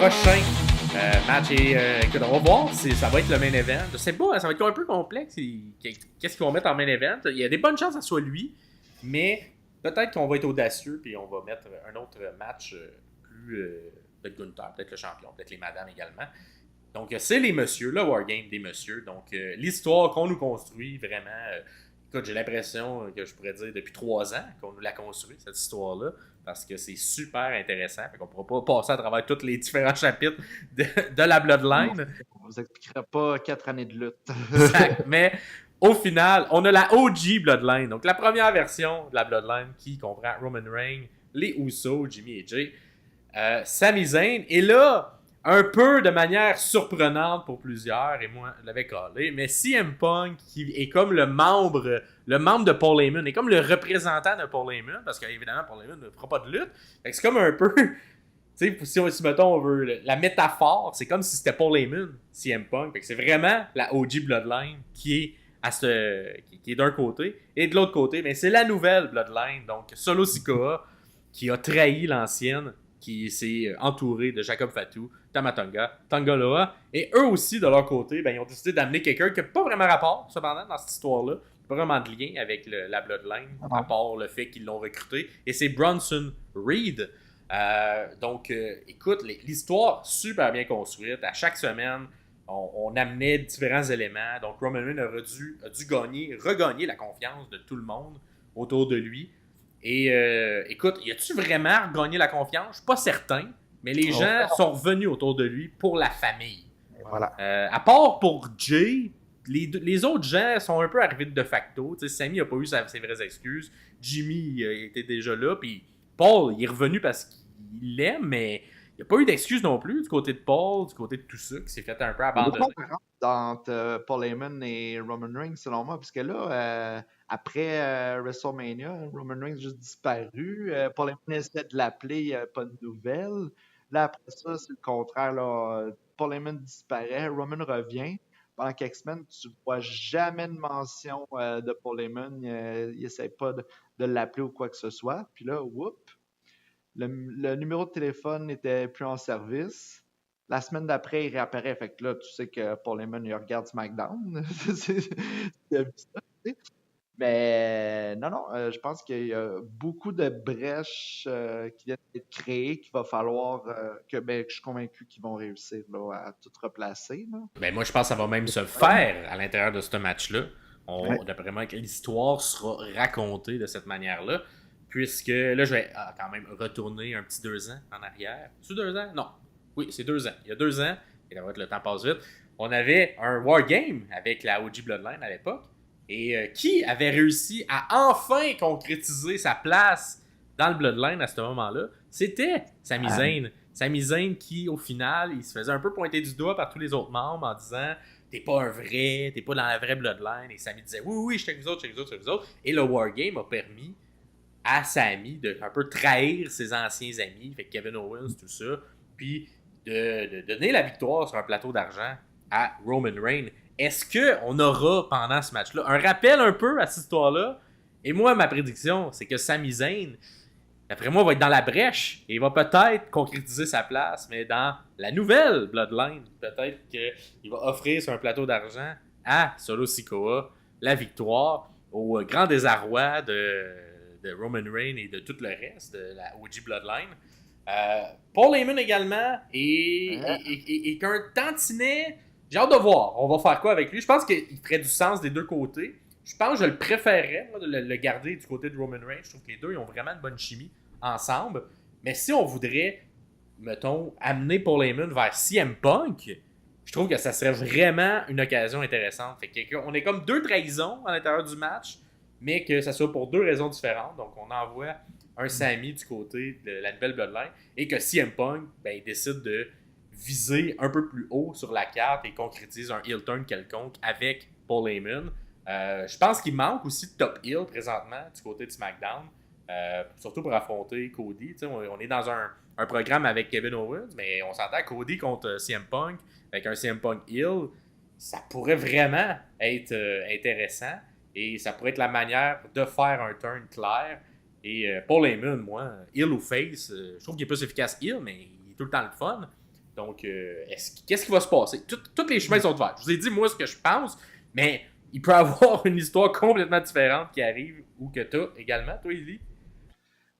prochain match. Et écoute, on va voir si ça va être le main event. Je sais pas, ça va être un peu complexe. Qu'est-ce qu'ils vont mettre en main event? Il y a des bonnes chances que ce soit lui, mais peut-être qu'on va être audacieux puis on va mettre un autre match plus peut-être Gunther, peut-être le champion, peut-être les madames également. Donc c'est les messieurs, le Wargame des messieurs. Donc l'histoire qu'on nous construit vraiment. Écoute, j'ai l'impression que je pourrais dire depuis 3 ans qu'on nous l'a construit, cette histoire-là, parce que c'est super intéressant. Fait qu'on ne pourra pas passer à travers tous les différents chapitres de la Bloodline. On vous expliquera pas 4 années de lutte. Exact. Mais au final, on a la OG Bloodline. Donc la première version de la Bloodline qui comprend Roman Reigns, les Usos, Jimmy et Jay, Sami Zayn. Et là, un peu de manière surprenante pour plusieurs, et moi je l'avais collé, mais CM Punk qui est comme le membre de Paul Heyman, est comme le représentant de Paul Heyman, parce qu'évidemment Paul Heyman ne fera pas de lutte. Fait que c'est comme un peu, tu sais, si mettons on veut, la métaphore, c'est comme si c'était Paul Heyman, CM Punk. Fait que c'est vraiment la OG Bloodline qui est d'un côté, et de l'autre côté, mais c'est la nouvelle Bloodline, donc Solo Sikoa qui a trahi l'ancienne, qui s'est entouré de Jacob Fatu, Tama Tonga, Tanga Loa, et eux aussi, de leur côté, ben, ils ont décidé d'amener quelqu'un qui n'a pas vraiment rapport, cependant, dans cette histoire-là. Pas vraiment de lien avec la Bloodline, à part le fait qu'ils l'ont recruté. Et c'est Bronson Reed. Donc, écoute, l'histoire super bien construite. À chaque semaine, on amenait différents éléments. Donc, Roman Reigns a dû regagner la confiance de tout le monde autour de lui. Et écoute, y a-tu vraiment regagné la confiance? Je suis pas certain, mais les gens sont revenus autour de lui pour la famille. Voilà. À part pour Jay, les autres gens sont un peu arrivés de facto. T'sais, Sami n'a pas eu ses vraies excuses. Jimmy était déjà là. Puis Paul, il est revenu parce qu'il l'aime, mais il n'y a pas eu d'excuses non plus du côté de Paul, du côté de tout ça, qui s'est fait un peu abandonner. Entre Paul Heyman et Roman Reigns, selon moi, parce que là, après WrestleMania, Roman Reigns a juste disparu. Paul Heyman essaie de l'appeler, il n'y a pas de nouvelles. Là, après ça, c'est le contraire. Là, Paul Heyman disparaît, Roman revient. Pendant quelques semaines, tu ne vois jamais de mention de Paul Heyman. Il n'essaie pas de l'appeler ou quoi que ce soit. Puis là, whoop, le numéro de téléphone n'était plus en service. La semaine d'après, il réapparaît. Fait que là, tu sais que Paul Heyman, il regarde SmackDown. Mais non, je pense qu'il y a beaucoup de brèches qui viennent d'être créées, qu'il va falloir que je suis convaincu qu'ils vont réussir là, à tout replacer. Là. Ben, moi, je pense que ça va même se faire à l'intérieur de ce match-là. D'après moi, que l'histoire sera racontée de cette manière-là. Puisque là, je vais quand même retourner un petit 2 ans en arrière. C'est 2 ans? Non. Oui, c'est 2 ans. Il y a 2 ans, et là, le temps passe vite, on avait un Wargame avec la OG Bloodline à l'époque. Et qui avait réussi à enfin concrétiser sa place dans le Bloodline à ce moment-là? C'était Sami Zayn. Sami Zayn qui, au final, il se faisait un peu pointer du doigt par tous les autres membres en disant « T'es pas un vrai, t'es pas dans la vraie Bloodline. » Et Sami disait « Oui, je suis avec vous autres, je suis avec vous autres. » Et le Wargame a permis à Sami de un peu trahir ses anciens amis, fait que Kevin Owens, tout ça, puis de donner la victoire sur un plateau d'argent à Roman Reigns. Est-ce qu'on aura pendant ce match-là un rappel un peu à cette histoire-là? Et moi, ma prédiction, c'est que Sami Zayn, d'après moi, va être dans la brèche et va peut-être concrétiser sa place, mais dans la nouvelle Bloodline, peut-être qu'il va offrir sur un plateau d'argent à Solo Sikoa la victoire au grand désarroi de Roman Reigns et de tout le reste de la OG Bloodline. Paul Heyman également et qu'un tantinet, j'ai hâte de voir. On va faire quoi avec lui? Je pense qu'il ferait du sens des deux côtés. Je pense que je le préférerais moi, de le garder du côté de Roman Reigns. Je trouve que les deux ils ont vraiment une bonne chimie ensemble. Mais si on voudrait, mettons, amener Paul Heyman vers CM Punk, je trouve que ça serait vraiment une occasion intéressante. Fait qu'on est comme 2 trahisons à l'intérieur du match, mais que ça soit pour 2 raisons différentes. Donc, on envoie un Sami du côté de la nouvelle Bloodline et que CM Punk il décide de viser un peu plus haut sur la carte et concrétise un heel turn quelconque avec Paul Heyman. Je pense qu'il manque aussi de top heel présentement du côté de SmackDown, surtout pour affronter Cody. On est dans un programme avec Kevin Owens, mais on s'entend Cody contre CM Punk avec un CM Punk heel. Ça pourrait vraiment être intéressant. Et ça pourrait être la manière de faire un turn clair. Et Paul Heyman, moi, heel ou face, je trouve qu'il est plus efficace heel, mais il est tout le temps le fun. Donc, qu'est-ce qui va se passer? Tous les chemins sont ouverts. Je vous ai dit, moi, ce que je pense, mais il peut y avoir une histoire complètement différente qui arrive ou que tu as également, toi, Élie.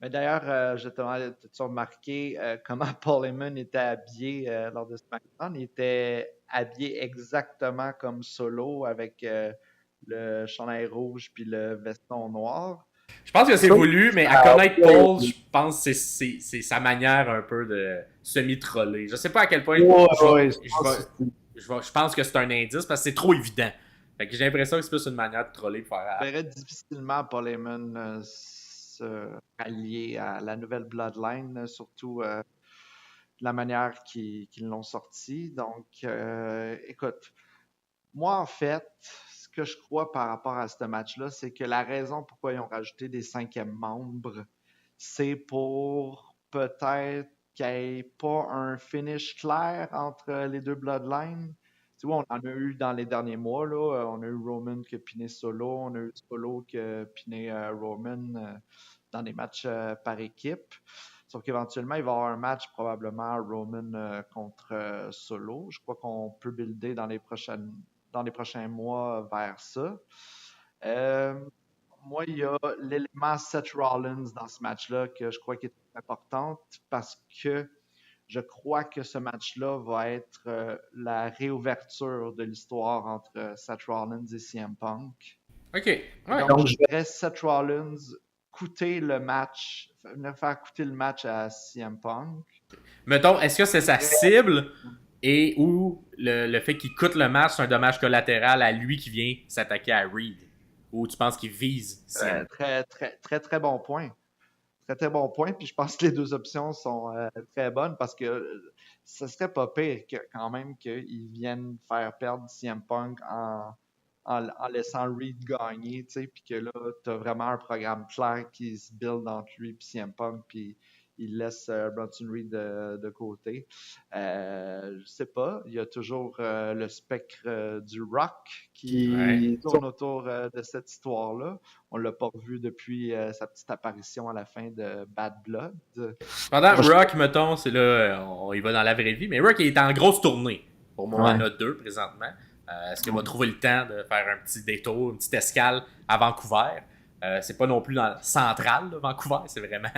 Mais d'ailleurs, justement, as-tu remarqué comment Paul Heyman était habillé lors de SmackDown? Il était habillé exactement comme Solo avec le chandail rouge puis le veston noir. Je pense que c'est voulu, mais à connaître Paul, je pense que c'est sa manière un peu de semi-troller. Je sais pas à quel point je pense que c'est un indice parce que c'est trop évident. Fait que j'ai l'impression que c'est plus une manière de troller pour faire. Je verrais difficilement Paul Heyman se rallier à la nouvelle Bloodline, surtout de la manière qu'ils l'ont sorti. Donc, écoute, moi, en fait, ce que je crois par rapport à ce match-là, c'est que la raison pourquoi ils ont rajouté des 5e membres, c'est pour peut-être qu'il n'y ait pas un finish clair entre les deux Bloodlines. Tu vois, on en a eu dans les derniers mois, là. On a eu Roman qui a piné Solo, on a eu Solo qui a piné Roman dans des matchs par équipe. Sauf qu'éventuellement, il va y avoir un match probablement Roman contre Solo. Je crois qu'on peut builder dans les prochains mois vers ça. Moi, il y a l'élément Seth Rollins dans ce match-là que je crois qu'il est important parce que je crois que ce match-là va être la réouverture de l'histoire entre Seth Rollins et CM Punk. OK. Ouais. Donc, je verrais Seth Rollins venir faire coûter le match à CM Punk. Mettons, est-ce que c'est sa cible et ou le fait qu'il coûte le match, c'est un dommage collatéral à lui qui vient s'attaquer à Reed? Ou tu penses qu'il vise CM? Très, très, très, très bon point. Très, très bon point. Puis je pense que les deux options sont très bonnes parce que ce serait pas pire quand même qu'ils viennent faire perdre CM Punk en laissant Reed gagner, tu sais, puis que là, tu as vraiment un programme clair qui se build entre lui et CM Punk, puis il laisse Bronson Reed de côté. Je sais pas, il y a toujours le spectre du Rock qui tourne autour de cette histoire-là. On l'a pas revu depuis sa petite apparition à la fin de Bad Blood. Pendant Rock, mettons, c'est là, il va dans la vraie vie, mais Rock il est en grosse tournée. Pour moi, on en a 2 présentement. Est-ce qu'il va trouver le temps de faire un petit détour, une petite escale à Vancouver? C'est pas non plus dans le central, là, Vancouver, c'est vraiment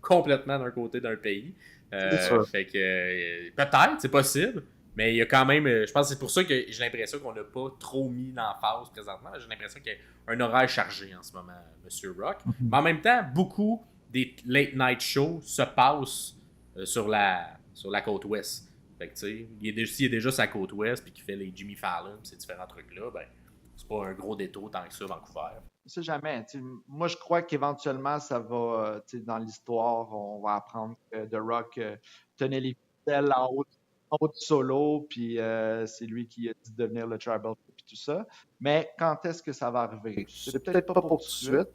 complètement d'un côté d'un pays. Fait que peut-être, c'est possible, mais il y a quand même. Je pense que c'est pour ça que j'ai l'impression qu'on n'a pas trop mis l'emphase présentement. J'ai l'impression qu'il y a un horaire chargé en ce moment, Monsieur Rock. Mais en même temps, beaucoup des late night shows se passent sur la côte ouest. Fait que tu sais, s'il est déjà sur la côte ouest puis qu'il fait les Jimmy Fallon ces différents trucs-là, ben c'est pas un gros détour tant que ça, Vancouver. On sait jamais. Moi, je crois qu'éventuellement, ça va, dans l'histoire, on va apprendre que The Rock tenait les ficelles en haut de Solo, puis c'est lui qui a dit de devenir le Tribal et tout ça. Mais quand est-ce que ça va arriver? C'est peut-être pas pour tout de suite.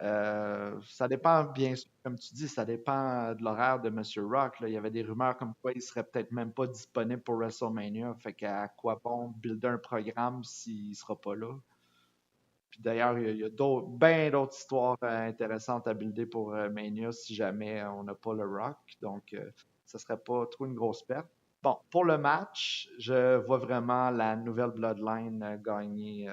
Ça dépend, bien sûr, comme tu dis, ça dépend de l'horaire de M. Rock. Là. Il y avait des rumeurs comme quoi il serait peut-être même pas disponible pour WrestleMania. Fait qu'à quoi bon builder un programme s'il sera pas là? Puis d'ailleurs, il y a bien d'autres histoires intéressantes à builder pour Mania si jamais on n'a pas le Rock. Donc, ça serait pas trop une grosse perte. Bon, pour le match, je vois vraiment la nouvelle Bloodline gagner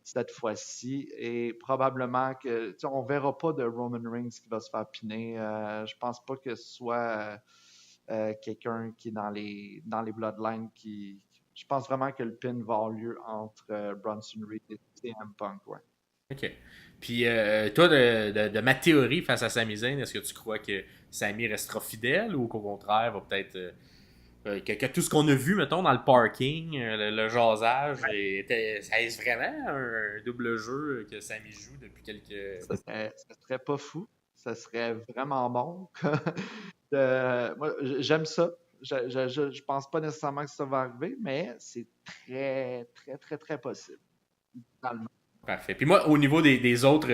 cette fois-ci. Et probablement que, on verra pas de Roman Reigns qui va se faire piner. Je pense pas que ce soit quelqu'un qui est dans les Bloodlines qui... Je pense vraiment que le pin va avoir lieu entre Bronson Reed et CM Punk, ouais. OK. Puis, toi, de ma théorie face à Sami Zayn, est-ce que tu crois que Sami restera fidèle ou qu'au contraire, va peut-être... que tout ce qu'on a vu, mettons, dans le parking, le jasage, est-ce vraiment un double jeu que Sami joue depuis quelques... Ça serait pas fou. Ça serait vraiment bon. Moi, j'aime ça. Je pense pas nécessairement que ça va arriver, mais c'est très, très, très, très possible. Totalement. Parfait. Puis moi, au niveau des autres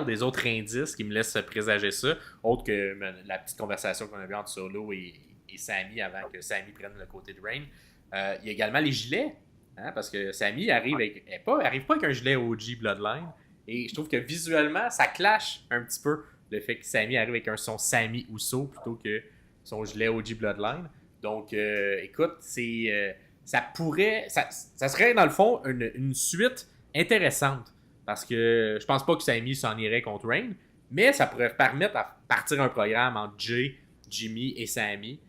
des autres indices qui me laissent présager ça, autre que la petite conversation qu'on a eue entre Solo et Sami avant que Sami prenne le côté de Reign, il y a également les gilets. Hein, parce que Sami arrive pas avec un gilet OG Bloodline. Et je trouve que visuellement, ça clash un petit peu le fait que Sami arrive avec son Sami Uso plutôt que son gilet OG Bloodline. Donc, écoute, ça pourrait... Ça serait, dans le fond, une suite intéressante. Parce que je pense pas que Sami s'en irait contre Reign, mais ça pourrait permettre à partir un programme entre Jay, Jimmy et Sami.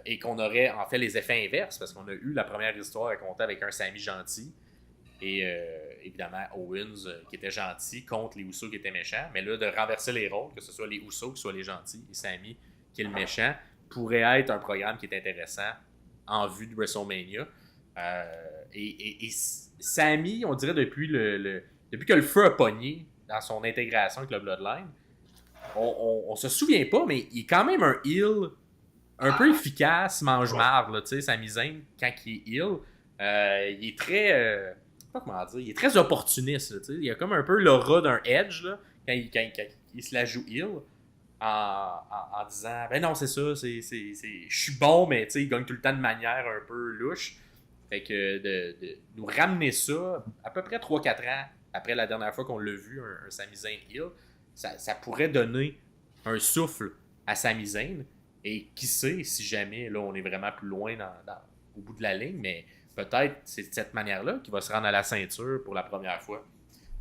Et qu'on aurait en fait les effets inverses, parce qu'on a eu la première histoire racontée avec un Sami gentil. Et évidemment, Owens qui était gentil contre les Usos qui étaient méchants. Mais là, de renverser les rôles, que ce soit les Usos qui soient les gentils et Sami qui est le méchant, pourrait être un programme qui est intéressant en vue de WrestleMania. Et Sami, on dirait depuis que le feu a pogné dans son intégration avec le Bloodline, on se souvient pas, mais il est quand même un heel un peu efficace, mange-marde, tu sais, Sami Zayn, quand il est heel. Il est très... je sais pas comment dire, il est très opportuniste, là, tu sais. Il a comme un peu l'aura d'un Edge, là, quand il se la joue heel, en disant, ben non, c'est ça, je suis bon, mais tu sais, il gagne tout le temps de manière un peu louche. Fait que de nous ramener ça, à peu près 3-4 ans après la dernière fois qu'on l'a vu, un Sami Zayn heel, ça pourrait donner un souffle à Sami Zayn. Et qui sait si jamais là on est vraiment plus loin au bout de la ligne, mais peut-être c'est de cette manière-là qu'il va se rendre à la ceinture pour la première fois.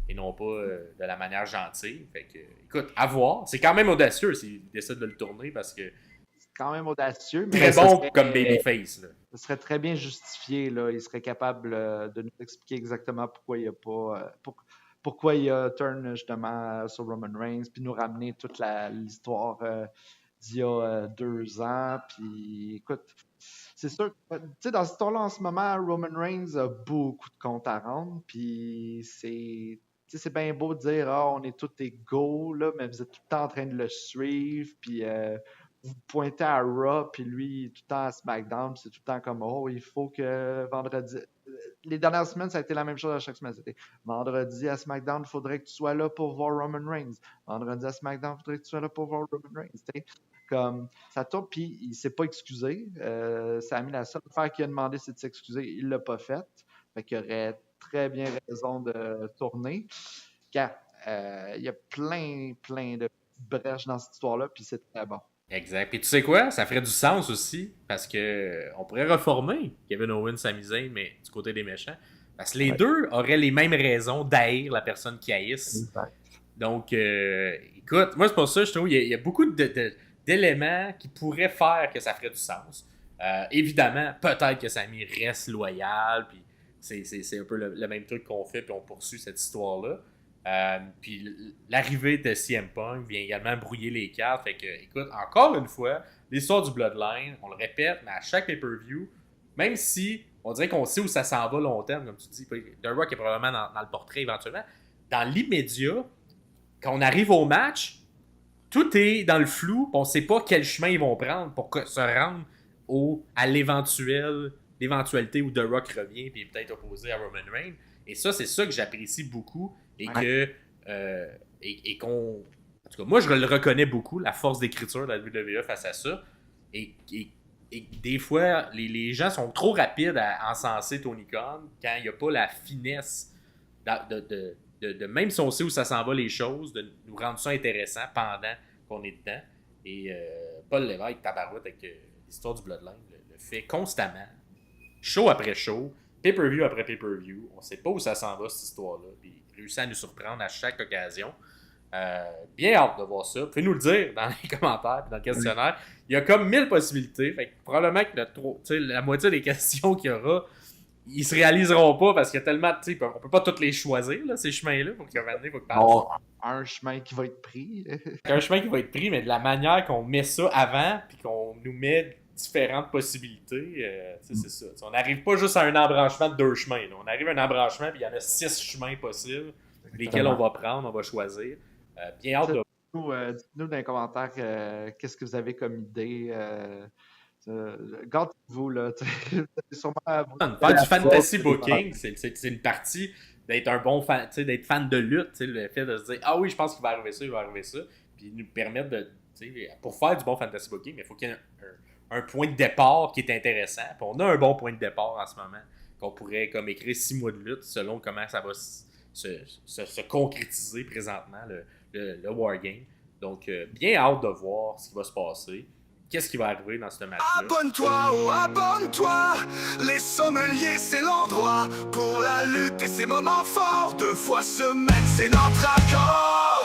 Et non pas de la manière gentille. Fait que, écoute, à voir. C'est quand même audacieux s'il décide de le tourner parce que C'est quand même audacieux, mais très bon comme babyface. Là. Ça serait très bien justifié. Là. Il serait capable de nous expliquer exactement pourquoi il a pas. Pourquoi il a turn justement sur Roman Reigns, puis nous ramener toute l'histoire d'il y a 2 ans. Puis écoute, c'est sûr, tu sais, dans cette histoire-là, en ce moment, Roman Reigns a beaucoup de comptes à rendre. Puis c'est bien beau de dire, ah, on est tous égaux, là, mais vous êtes tout le temps en train de le suivre. Puis vous pointez à Raw, puis lui, tout le temps à SmackDown, puis c'est tout le temps comme, oh, il faut que vendredi. Les dernières semaines, ça a été la même chose à chaque semaine. C'était vendredi à SmackDown, il faudrait que tu sois là pour voir Roman Reigns. Vendredi à SmackDown, il faudrait que tu sois là pour voir Roman Reigns. T'sais. Comme ça tourne, puis il s'est pas excusé. Ça a mis la seule affaire qu'il a demandé, c'est de s'excuser. Il l'a pas fait. Fait qu'il aurait très bien raison de tourner. Car il y a plein de brèches dans cette histoire-là, puis c'est très bon. Exact. Puis tu sais quoi? Ça ferait du sens aussi parce que on pourrait reformer Kevin Owens, Sami Zayn, mais du côté des méchants. Parce que les deux auraient les mêmes raisons d'haïr la personne qui haïsse. Exact. Donc, écoute, moi c'est pour ça, je trouve qu'il y a beaucoup d'éléments qui pourraient faire que ça ferait du sens. Évidemment, peut-être que Sami reste loyal, puis c'est un peu le même truc qu'on fait, puis on poursuit cette histoire-là. Puis l'arrivée de CM Punk vient également brouiller les cartes. Fait que, écoute, encore une fois, l'histoire du Bloodline, on le répète, mais à chaque pay-per-view, même si on dirait qu'on sait où ça s'en va long terme, comme tu dis, The Rock est probablement dans le portrait éventuellement, dans l'immédiat, quand on arrive au match, tout est dans le flou, on ne sait pas quel chemin ils vont prendre pour se rendre à l'éventualité où The Rock revient et est peut-être opposé à Roman Reigns. Et ça, c'est ça que j'apprécie beaucoup et que et qu'on... En tout cas, moi, je le reconnais beaucoup, la force d'écriture de la WWE face à ça. Et des fois, les gens sont trop rapides à encenser Tony Khan quand il n'y a pas la finesse de même si on sait où ça s'en va les choses, de nous rendre ça intéressant pendant qu'on est dedans. Et Paul Lévesque, tabarouette avec l'histoire du Bloodline, le fait constamment, show après show, pay-per-view après pay-per-view. On sait pas où ça s'en va, cette histoire-là. Puis il réussit à nous surprendre à chaque occasion. Bien hâte de voir ça. Faites-nous le dire dans les commentaires et dans le questionnaire. Il y a comme 1000 possibilités. Fait que probablement que la moitié des questions qu'il y aura, ils se réaliseront pas parce qu'il y a tellement de... On peut pas tous les choisir, là, ces chemins-là, pour qu'à un moment donné, il faut que bon, un chemin qui va être pris. un chemin qui va être pris, mais de la manière qu'on met ça avant, puis qu'on nous met différentes possibilités, c'est ça. T'sais, on n'arrive pas juste à un embranchement de 2 chemins. Là. On arrive à un embranchement, puis il y en a 6 chemins possibles, lesquels on va prendre, on va choisir. Bien hâte de... Dites-nous dans les commentaires qu'est-ce que vous avez comme idée. Gâtez-vous, là. Faire du fantasy booking, c'est une partie d'être un bon fan, d'être fan de lutte, le fait de se dire ah oui, je pense qu'il va arriver ça, il va arriver ça, puis nous permettre de, pour faire du bon fantasy booking, il faut qu'il y ait un point de départ qui est intéressant. Puis on a un bon point de départ en ce moment qu'on pourrait comme écrire 6 mois de lutte selon comment ça va se concrétiser présentement le wargame. Donc bien hâte de voir ce qui va se passer. qu'est-ce qui va arriver dans ce match-là. Abonne-toi, oh abonne-toi. Les sommeliers, c'est l'endroit pour la lutte et ses moments forts. 2 fois semaine, c'est notre accord.